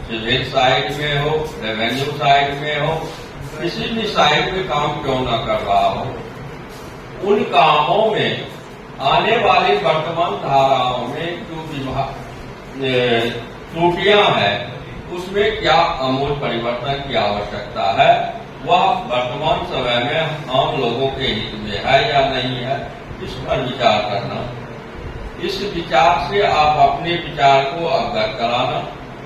Civil side में हो, revenue side में हो, किसी भी साइड में काम क्यों न कर रहा हो, उन कामों में आने वाली वर्तमान धाराओं में जो त्रुटियां हैं, उसमें क्या आमूल परिवर्तन की आवश्यकता है, वह वर्तमान समय में आम लोगों के हित में है या नहीं है, इस पर विचार करना। इस विचार से आप अपने विचार को अवगत कराना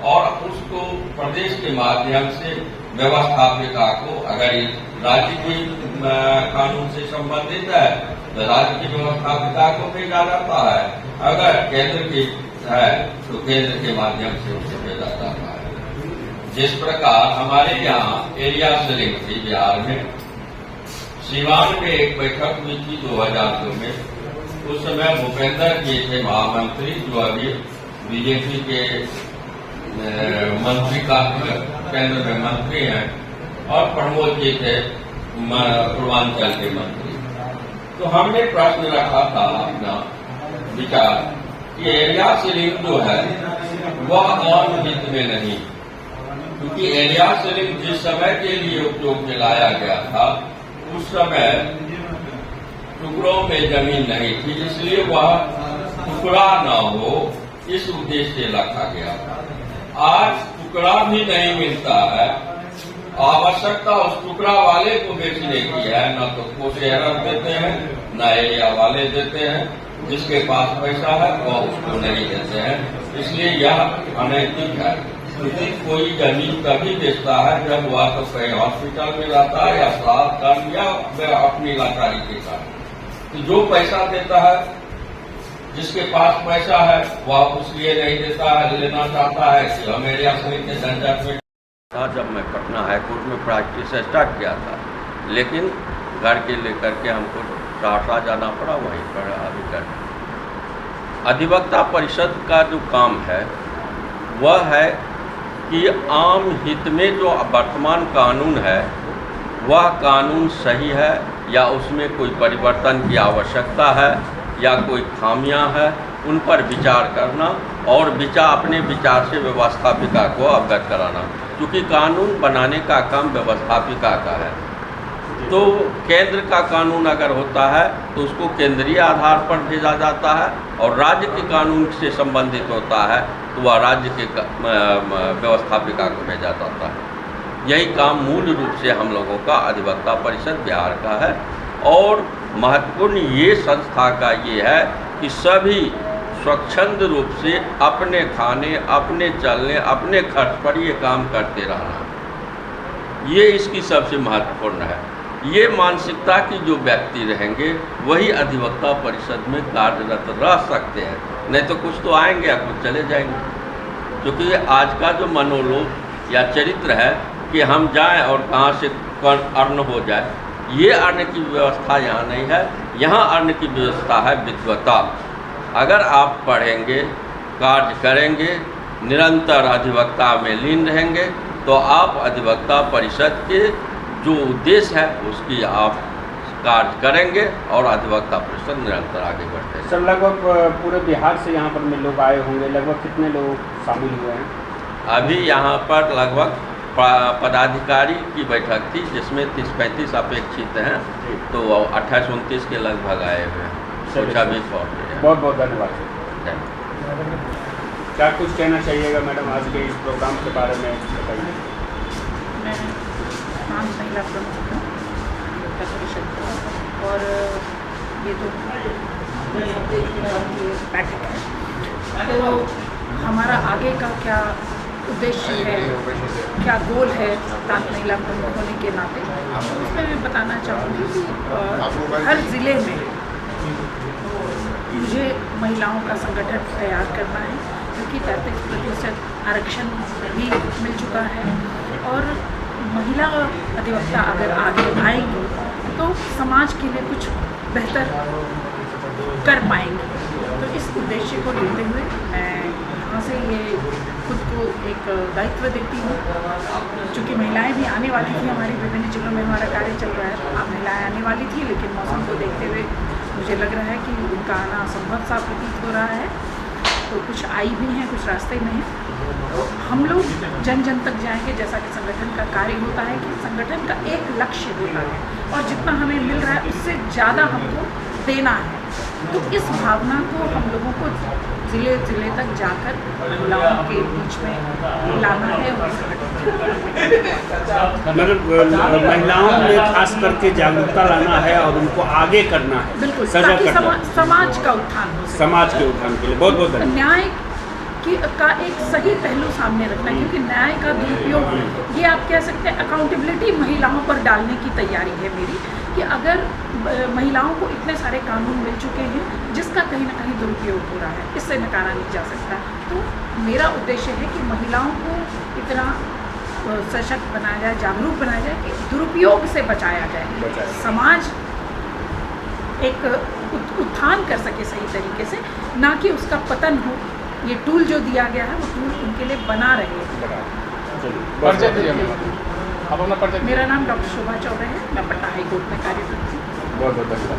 और उसको प्रदेश के माध्यम से व्यवस्थापिका को, अगर राज्य की कानून से संबंधित है तो राज्य की व्यवस्थापिका को भेजा जाता है, अगर केंद्र की है तो केंद्र के माध्यम से उसे भेजा जाता है। जिस प्रकार हमारे यहाँ एरिया सेलिंग थी बिहार में, सीवान में एक बैठक हुई थी 2002 में। उस समय भूपेंद्र जी थे महामंत्री, जो अभी बीजेपी के मंत्री का केंद्र में मंत्री हैं, और प्रमोद जी थे पूर्वांचल के मंत्री। तो हमने प्रश्न रखा था अपना विचार कि एरिया सेलिंग जो है वह आम हित में नहीं, क्योंकि एरिया सेलिंग जिस समय के लिए उपयोग में लाया गया था उस समय टुकड़ों में जमीन नहीं थी, इसलिए वह टुकड़ा न हो इस उद्देश्य से रखा गया था। आज टुकड़ा भी नहीं मिलता है, आवश्यकता उस टुकड़ा वाले को बेचने की है, न तो कोशेयर देते हैं न एरिया वाले देते हैं, जिसके पास पैसा है वह उसको नहीं देते हैं। इसलिए यह अनैतिक है, क्योंकि कोई जमीन तभी बेचता है जब वह तो कहीं हॉस्पिटल में रहता है या साथ कर या अपनी लाचारी के कारण। तो जो पैसा देता है, जिसके पास पैसा है वह उसलिए नहीं देता है, लेना चाहता है कि हम एरिया सेलिंग के झंझट में था। जब मैं पटना हाईकोर्ट में प्रैक्टिस स्टार्ट किया था, लेकिन घर के लेकर के हमको टाटा जाना पड़ा, वहीं पर अभी कर। अधिवक्ता परिषद का जो काम है वह है कि आम हित में जो वर्तमान कानून है वह कानून सही है या उसमें कोई परिवर्तन की आवश्यकता है या कोई खामियां है, उन पर विचार करना और अपने विचार से व्यवस्थापिका को अवगत कराना, क्योंकि कानून बनाने का काम व्यवस्थापिका का है। तो केंद्र का कानून अगर होता है तो उसको केंद्रीय आधार पर भेजा जाता है, और राज्य के कानून से संबंधित होता है तो वह राज्य के व्यवस्थापिका को भेजा जाता है। यही काम मूल रूप से हम लोगों का अधिवक्ता परिषद बिहार का है। और महत्वपूर्ण ये संस्था का ये है कि सभी स्वच्छंद रूप से अपने खाने, अपने चलने, अपने खर्च पर ये काम करते रहना, ये इसकी सबसे महत्वपूर्ण है। ये मानसिकता की जो व्यक्ति रहेंगे वही अधिवक्ता परिषद में कार्यरत रह सकते हैं, नहीं तो कुछ तो आएंगे या कुछ चले जाएंगे। क्योंकि आज का जो मनोलोभ या चरित्र है कि हम जाएं और कहाँ से अर्ण हो जाए, ये अर्ण की व्यवस्था यहाँ नहीं है। यहाँ अर्ण की व्यवस्था है विद्वता। अगर आप पढ़ेंगे, कार्य करेंगे, निरंतर अधिवक्ता में लीन रहेंगे, तो आप अधिवक्ता परिषद के जो उद्देश्य है उसकी आप कार्य करेंगे और अधिवक्ता परिषद निरंतर आगे बढ़ते हैं। सर, लगभग पूरे बिहार से यहाँ पर में लोग आए होंगे, लगभग कितने लोग शामिल हुए हैं? अभी यहाँ पर लगभग पदाधिकारी की बैठक थी, जिसमें 30-35 अपेक्षित हैं, तो 28-29 के लगभग आए हुए हैं। बहुत बहुत धन्यवाद। क्या कुछ कहना चाहिएगा मैडम आज के इस प्रोग्राम के बारे में बताइए। मैं महिला प्रमुख हूँ परिषद, और ये तो पैकेट है, तो हमारा आगे का क्या उद्देश्य है, क्या गोल है प्रांत महिला प्रमुख होने के नाते, उसमें मैं बताना चाहूँगी कि हर ज़िले में मुझे महिलाओं का संगठन तैयार करना है, क्योंकि 33% आरक्षण भी मिल चुका है, और महिला अधिवक्ता अगर आगे आएंगी तो समाज के लिए कुछ बेहतर कर पाएंगे। तो इस उद्देश्य को लेते हुए मैं यहाँ से ये खुद को एक दायित्व देती हूँ, चूँकि महिलाएं भी आने वाली थी, हमारी विभिन्न जिलों में हमारा कार्य चल रहा है, अब महिलाएं आने वाली थी, लेकिन मौसम को देखते हुए मुझे लग रहा है कि उनका आना असंभव सा प्रतीत हो रहा है, तो कुछ आई भी हैं, कुछ रास्ते में हैं। तो हम लोग जन जन तक जाएंगे, जैसा कि संगठन का कार्य होता है कि संगठन का एक लक्ष्य होता है और जितना हमें मिल रहा है उससे ज़्यादा हमको देना है। तो इस भावना को हम लोगों को ज़िले ज़िले तक जाकर महिलाओं के बीच में लाना है। मतलब महिलाओं में खास करके जागरूकता लाना है और उनको आगे करना है, बिल्कुल, सजग ताकि करना है। समाज का उत्थान हो सके। समाज के उत्थान के लिए बहुत बहुत धन्यवाद। न्याय का एक सही पहलू सामने रखना, क्योंकि न्याय का दुरुपयोग, ये आप कह सकते हैं अकाउंटेबिलिटी महिलाओं पर डालने की तैयारी है मेरी, कि अगर महिलाओं को इतने सारे कानून मिल चुके हैं जिसका कहीं ना कहीं दुरुपयोग हो रहा है, इससे नकारा नहीं जा सकता। तो मेरा उद्देश्य है कि महिलाओं को इतना सशक्त बनाया जाए, जागरूक बनाया जाए कि दुरुपयोग से बचाया जाए, समाज एक उत्थान कर सके सही तरीके से, ना कि उसका पतन हो। ये टूल जो दिया गया है वो टूल उनके लिए बना रहे। परिचय दीजिए आप अपना परिचय। मेरा नाम डॉक्टर शोभा चौबे है, मैं पटना हाई कोर्ट में कार्यरत हूँ। बहुत बहुत धन्यवाद।